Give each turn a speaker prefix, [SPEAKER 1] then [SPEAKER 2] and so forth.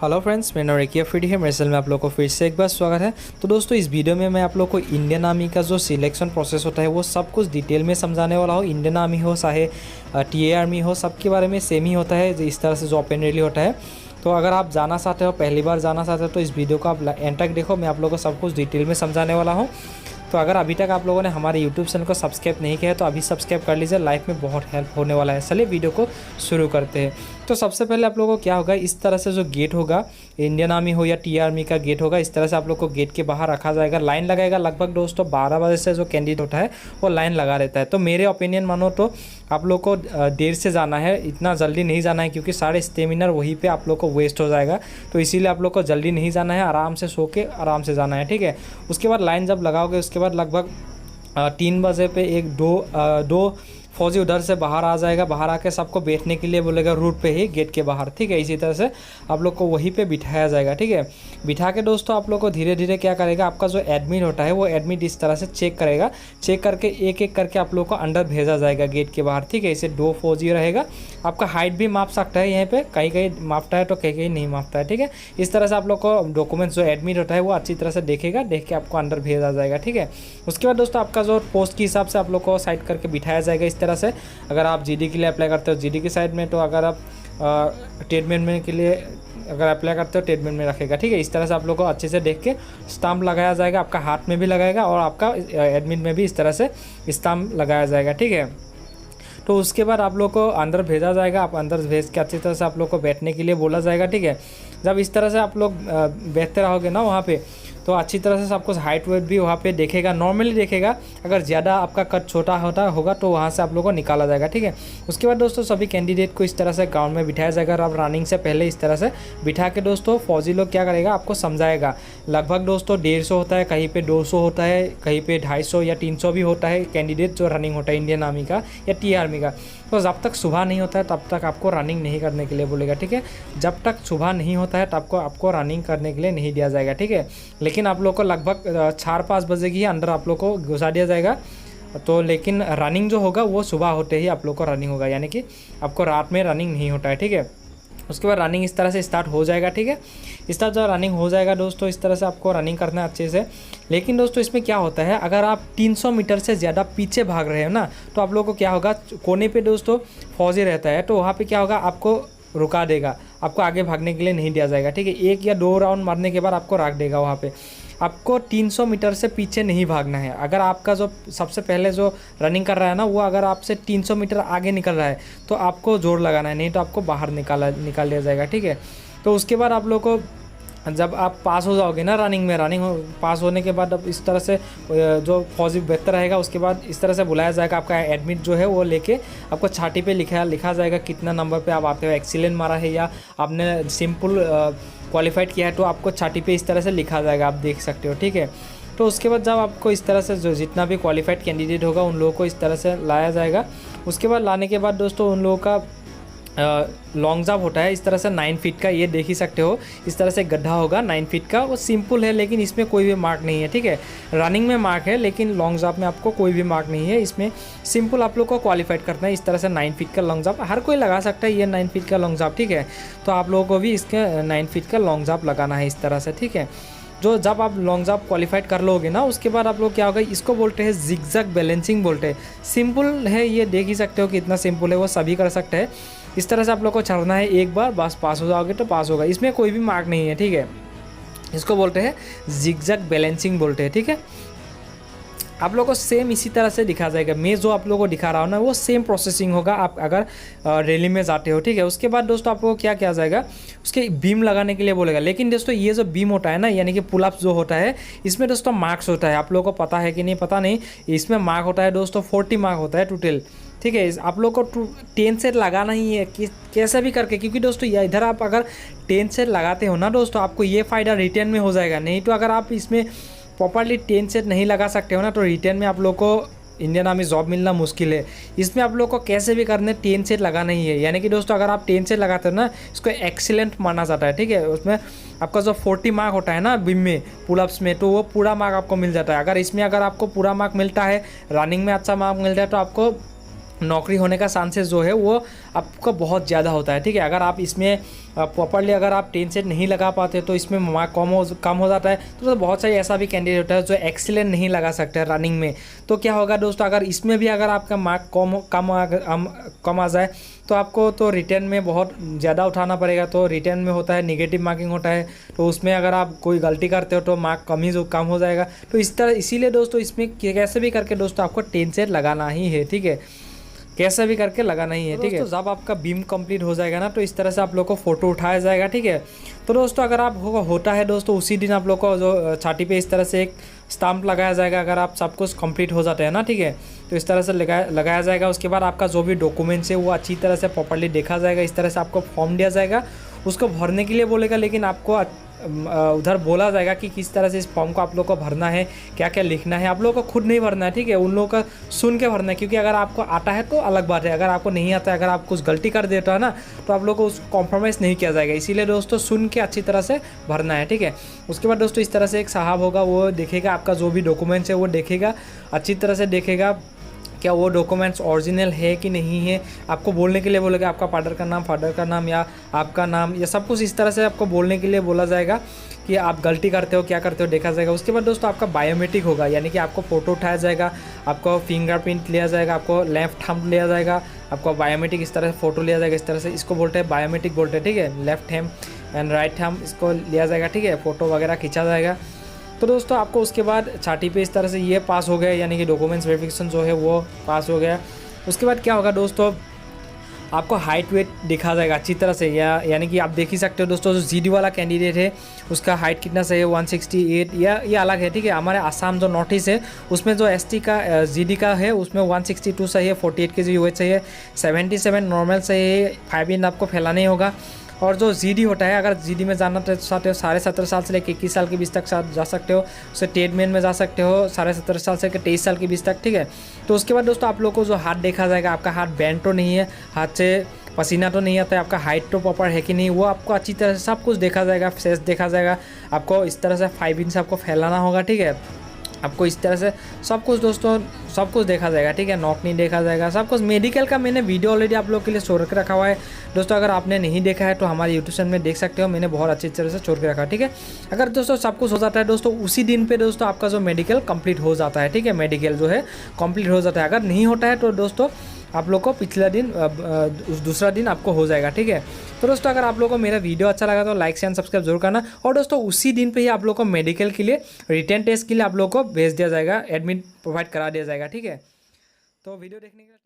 [SPEAKER 1] Hello friends, मेरा नाम रेकिया फ्रीडी है। मेरे चैनल में आप लोगों को फिर से एक बार स्वागत है। तो दोस्तों, इस वीडियो में मैं आप लोगों को इंडियन आर्मी का जो सिलेक्शन प्रोसेस होता है वो सब कुछ डिटेल में समझाने वाला हूँ। इंडियन आर्मी हो चाहे टीए आर्मी हो, सबके बारे में सेम ही होता है, इस तरह से जो ओपन रैली होता है। तो अगर आप जाना चाहते हो, पहली बार जाना चाहते हो, तो इस वीडियो को आप एंड तक देखो। मैं आप लोगों को सब कुछ डिटेल में समझाने वाला हूँ। तो अगर अभी तक आप लोगों ने हमारे यूट्यूब चैनल को सब्सक्राइब नहीं किया है तो अभी सब्सक्राइब कर लीजिए, लाइफ में बहुत हेल्प होने वाला है। चलिए वीडियो को शुरू करते हैं। तो सबसे पहले आप लोगों को क्या होगा, इस तरह से जो गेट होगा, इंडियन आर्मी हो या टी आर्मी का गेट होगा, इस तरह से आप लोग को गेट के बाहर रखा जाएगा। लाइन लगाएगा लगभग दोस्तों 12 बजे से जो कैंडिडेट होता है वो लाइन लगा रहता है। तो मेरे ओपिनियन मानो तो आप लोग को देर से जाना है, इतना जल्दी नहीं जाना है, क्योंकि सारे स्टेमिनर वहीं पे आप लोग को वेस्ट हो जाएगा। तो इसीलिए आप लोग को जल्दी नहीं जाना है, आराम से सो के आराम से जाना है, ठीक है। उसके बाद लाइन जब लगाओगे उसके बाद लगभग 3 बजे पे दो फौजी उधर से बाहर आ जाएगा। बाहर आके सबको बैठने के लिए बोलेगा रूट पे ही, गेट के बाहर, ठीक है। इसी तरह से आप लोग को वहीं पे बिठाया जाएगा, ठीक है। बिठा के दोस्तों आप लोग को धीरे धीरे क्या करेगा, आपका जो एडमिट होता है वो एडमिट इस तरह से चेक करेगा। चेक करके एक एक करके आप लोग को अंदर भेजा जाएगा गेट के बाहर, ठीक है। इसे 2 फौजी रहेगा। आपका हाइट भी माप सकता है यहाँ पे, कहीं कहीं मापता है तो कहीं कहीं नहीं मापता है, ठीक है। इस तरह से आप लोग को डॉक्यूमेंट्स जो एडमिट होता है वो अच्छी तरह से देखेगा, देख के आपको अंदर भेजा जाएगा, ठीक है। उसके बाद दोस्तों आपका जो पोस्ट के हिसाब से आप लोग को साइड करके बिठाया जाएगा इस तरह से। अगर आप जीडी के लिए अप्लाई करते हो जीडी की साइड में, तो अगर आप ट्रेडमेंट में के लिए अगर अप्लाई करते हो ट्रेडमेंट में रखेगा, ठीक है। इस तरह से आप लोग को अच्छे से देख के स्टाम्प लगाया जाएगा, आपका हाथ में भी लगाएगा और आपका एडमिट में भी इस तरह से स्टाम्प लगाया जाएगा, ठीक है। तो उसके बाद आप लोग को अंदर भेजा जाएगा। आप अंदर भेज के अच्छी तरह से आप लोग को बैठने के लिए बोला जाएगा, ठीक है। जब इस तरह से आप लोग बैठते रहोगे ना वहाँ पे, तो अच्छी तरह से सब कुछ हाइट वेट भी वहाँ पे देखेगा, नॉर्मली देखेगा। अगर ज़्यादा आपका कट छोटा होगा तो वहाँ से आप लोगों को निकाला जाएगा, ठीक है। उसके बाद दोस्तों सभी कैंडिडेट को इस तरह से ग्राउंड में बिठाया जाएगा। और आप रनिंग से पहले इस तरह से बिठा के दोस्तों फौजी लोग क्या करेगा, आपको समझाएगा। लगभग दोस्तों 150 होता है, कहीं पे 200 होता है, कहीं पे 250 या 300 भी होता है कैंडिडेट जो रनिंग होता है इंडियन आर्मी का या टी आर्मी का। तो जब तक सुबह नहीं होता है तब तक आपको रनिंग नहीं करने के लिए बोलेगा, ठीक है। जब तक सुबह नहीं होता है तब आपको रनिंग करने के लिए नहीं दिया जाएगा, ठीक है। लेकिन आप लोग को लगभग 4-5 बजे के अंदर आप लोग को घुसा दिया जाएगा। तो लेकिन रनिंग जो होगा वो सुबह होते ही आप लोग को रनिंग होगा, यानी कि आपको रात में रनिंग नहीं होता है, ठीक है। उसके बाद रनिंग इस तरह से स्टार्ट हो जाएगा, ठीक है। इस तरह जब रनिंग हो जाएगा दोस्तों, इस तरह से आपको रनिंग करना है अच्छे से। लेकिन दोस्तों इसमें क्या होता है, अगर आप 300 मीटर से ज़्यादा पीछे भाग रहे हो ना, तो आप लोगों को क्या होगा, कोने पे दोस्तों फौजी रहता है, तो वहाँ पे क्या होगा, आपको रुका देगा, आपको आगे भागने के लिए नहीं दिया जाएगा, ठीक है। 1 या 2 राउंड मारने के बाद आपको रख देगा वहाँ पे। आपको 300 मीटर से पीछे नहीं भागना है। अगर आपका जो सबसे पहले जो रनिंग कर रहा है ना, वो अगर आपसे 300 मीटर आगे निकल रहा है तो आपको जोर लगाना है, नहीं तो आपको बाहर निकाल दिया जाएगा, ठीक है। तो उसके बाद आप लोग को जब आप पास हो जाओगे ना रनिंग में, पास होने के बाद अब इस तरह से जो फौजी बेहतर रहेगा, उसके बाद इस तरह से बुलाया जाएगा। आपका एडमिट जो है वो लेके आपको छाती पे लिखा जाएगा कितना नंबर पे आप आते हो, एक्सीलेंट मारा है या आपने सिंपल क्वालिफाइड किया है, तो आपको छाती पे इस तरह से लिखा जाएगा, आप देख सकते हो, ठीक है। तो उसके बाद जब आपको इस तरह से जो जितना भी क्वालिफाइड कैंडिडेट होगा उन लोगों को इस तरह से लाया जाएगा। उसके बाद लाने के बाद दोस्तों उन लोगों का लॉन्ग जंप होता है इस तरह से 9 फीट का, ये देख ही सकते हो। इस तरह से गड्ढा होगा 9 फीट का, वो सिंपल है लेकिन इसमें कोई भी मार्क नहीं है, ठीक है। रनिंग में मार्क है लेकिन लॉन्ग जंप में आपको कोई भी मार्क नहीं है। इसमें सिंपल आप लोग को क्वालिफाइड करना है। इस तरह से 9 फीट का लॉन्ग जंप हर कोई लगा सकता है, ये 9 फीट का लॉन्ग जंप, ठीक है। तो आप लोगों को भी इसके 9 फीट का लॉन्ग जंप लगाना है इस तरह से, ठीक है। जो जब आप लॉन्ग जंप क्वालिफाइड कर लोगे ना, उसके बाद आप लोग क्या होगा, इसको बोलते हैं जिगजैग बैलेंसिंग बोलते हैं। सिंपल है, ये देख ही सकते हो कि इतना सिंपल है, वो सभी कर सकते हैं। इस तरह से आप लोग को चढ़ना है एक बार, बस पास हो जाओगे तो पास होगा। इसमें कोई भी मार्क नहीं है, ठीक है। इसको बोलते हैं जिगजैग बैलेंसिंग बोलते हैं, ठीक है। आप लोगों को सेम इसी तरह से दिखा जाएगा। मैं जो आप लोगों को दिखा रहा हूँ ना, वो सेम प्रोसेसिंग होगा आप अगर रैली में जाते हो, ठीक है। उसके बाद दोस्तों आप लोगों को क्या किया जाएगा, उसके बीम लगाने के लिए बोलेगा। लेकिन दोस्तों ये जो बीम होता है ना, यानी कि पुलअप जो होता है, इसमें दोस्तों मार्क्स होता है। आप लोगों को पता है कि नहीं पता नहीं, इसमें मार्क होता है दोस्तों 40 मार्क होता है टोटल, ठीक है। आप लोग को 10 सेट लगाना ही है कि कैसे भी करके, क्योंकि दोस्तों ये इधर आप अगर 10 सेट लगाते हो ना दोस्तों, आपको ये फ़ायदा रिटर्न में हो जाएगा। नहीं तो अगर आप इसमें प्रॉपरली 10 सेट नहीं लगा सकते हो ना, तो रिटर्न में आप लोग को इंडियन आर्मी जॉब मिलना मुश्किल है। इसमें आप लोग को कैसे भी करने 10 सेट लगाना ही है। यानी कि दोस्तों अगर आप 10 सेट लगाते हो ना, इसको एक्सीलेंट माना जाता है, ठीक है। उसमें आपका जो 40 मार्क होता है ना बीम में, पुलअप्स में, तो वो पूरा मार्क आपको मिल जाता है। अगर इसमें अगर आपको पूरा मार्क मिलता है, रनिंग में अच्छा मार्क मिलता है, तो आपको नौकरी होने का चांसेस जो है वो आपका बहुत ज़्यादा होता है, ठीक है। अगर आप इसमें प्रॉपरली अगर आप 10 सेट नहीं लगा पाते तो इसमें मार्क कम हो जाता है। तो बहुत सारे ऐसा भी कैंडिडेट होता है जो एक्सीलेंट नहीं लगा सकते रनिंग में। तो क्या होगा दोस्तों, अगर इसमें भी अगर आपका मार्क कम आ जाए तो आपको तो रिटर्न में बहुत ज़्यादा उठाना पड़ेगा। तो रिटर्न में होता है नेगेटिव मार्किंग होता है, तो उसमें अगर आप कोई गलती करते हो तो मार्क कम हो जाएगा। तो इसीलिए दोस्तों इसमें कैसे भी करके दोस्तों आपको 10 सेट लगाना ही है, ठीक है, कैसे भी करके लगाना ही है, ठीक है। जब आपका बीम कंप्लीट हो जाएगा ना तो इस तरह से आप लोग को फोटो उठाया जाएगा, ठीक है। तो दोस्तों अगर आप होता है दोस्तों उसी दिन आप लोग को जो छाती पे इस तरह से एक स्टाम्प लगाया जाएगा, अगर आप सब कुछ कंप्लीट हो जाते हैं ना, ठीक है। तो इस तरह से लगाया जाएगा। उसके बाद आपका जो भी डॉक्यूमेंट्स है वो अच्छी तरह से प्रॉपर्ली देखा जाएगा। इस तरह से आपको फॉर्म दिया जाएगा, उसको भरने के लिए बोलेगा, लेकिन आपको उधर बोला जाएगा कि किस तरह से इस फॉर्म को आप लोग को भरना है, क्या क्या लिखना है। आप लोग को खुद नहीं भरना है, ठीक है, उन लोगों का सुन के भरना है। क्योंकि अगर आपको आता है तो अलग बात है, अगर आपको नहीं आता है, अगर आप कुछ गलती कर देता है ना तो आप लोग को उसको कॉम्प्रोमाइज़ नहीं किया जाएगा। इसीलिए दोस्तों सुन के अच्छी तरह से भरना है, ठीक है। उसके बाद दोस्तों इस तरह से एक साहब होगा, वो देखेगा आपका जो भी डॉक्यूमेंट्स है वो देखेगा, अच्छी तरह से देखेगा क्या वो डॉक्यूमेंट्स ओरिजिनल है कि नहीं है। आपको बोलने के लिए बोलेगा आपका फादर का नाम या आपका नाम, या सब कुछ इस तरह से आपको बोलने के लिए बोला जाएगा कि आप गलती करते हो क्या करते हो देखा जाएगा। उसके बाद दोस्तों आपका बायोमेट्रिक होगा, यानी कि आपको फ़ोटो उठाया जाएगा, आपको फिंगरप्रिंट लिया जाएगा, आपको लेफ्ट थंब लिया जाएगा, आपको बायोमेट्रिक इस तरह से फ़ोटो लिया जाएगा। इस तरह से इसको बोलते हैं बायोमेट्रिक बोलते हैं, ठीक है। Left hand and right hand इसको लिया जाएगा, ठीक है, फ़ोटो वगैरह खींचा जाएगा। तो दोस्तों आपको उसके बाद छाती पे इस तरह से ये पास हो गया, यानी कि डॉक्यूमेंट्स वेरिफिकेशन जो है वो पास हो गया। उसके बाद क्या होगा दोस्तों, आपको हाइट वेट दिखा जाएगा अच्छी तरह से, यानी कि आप देख ही सकते हो दोस्तों जो जीडी वाला कैंडिडेट है उसका हाइट कितना सही है 168, या ये अलग है, ठीक है। हमारे आसाम जो नॉर्थ ईस्ट है उसमें जो एसटी का जीडी का है उसमें 162 सही है, 48 kg वेट सही है, 77 नॉर्मल सही है, 5 इन आपको फैलाना ही होगा। और जो जीडी होता है, अगर जीडी में जाना चाहते हो 17.5 साल से लेकर 21 साल के बीच तक जा सकते हो, उससे ट्रेडमैन में जा सकते हो 17.5 साल से लेकर 23 साल के बीच तक, ठीक है। तो उसके बाद दोस्तों आप लोग को जो हाथ देखा जाएगा, आपका हाथ बैंड तो नहीं है, हाथ से पसीना तो नहीं आता है, आपका हाइट तो प्रॉपर है कि नहीं, वो आपको अच्छी तरह से सब कुछ देखा जाएगा, फेस देखा जाएगा। आपको इस तरह से 5 इंच आपको फैलाना होगा, ठीक है। आपको इस तरह से सब कुछ दोस्तों सब कुछ देखा जाएगा, ठीक है, नॉक नहीं देखा जाएगा, सब कुछ। मेडिकल का मैंने वीडियो ऑलरेडी आप लोग के लिए छोड़ के रखा हुआ है दोस्तों, अगर आपने नहीं देखा है तो हमारे यूट्यूब चैनल में देख सकते हो, मैंने बहुत अच्छी तरह से छोड़ के रखा है, ठीक है। अगर दोस्तों सब कुछ हो जाता है दोस्तों उसी दिन पे दोस्तों आपका जो मेडिकल कंप्लीट हो जाता है, ठीक है, मेडिकल जो है कंप्लीट हो जाता है। अगर नहीं होता है तो दोस्तों आप लोग को पिछला दिन दूसरा दिन आपको हो जाएगा, ठीक है। तो दोस्तों अगर आप लोग को मेरा वीडियो अच्छा लगा तो लाइक शेयर सब्सक्राइब जरूर करना। और दोस्तों उसी दिन पे ही आप लोग को मेडिकल के लिए रिटन टेस्ट के लिए आप लोग को भेज दिया जाएगा, एडमिट प्रोवाइड करा दिया जाएगा, ठीक है। तो वीडियो देखने के लिए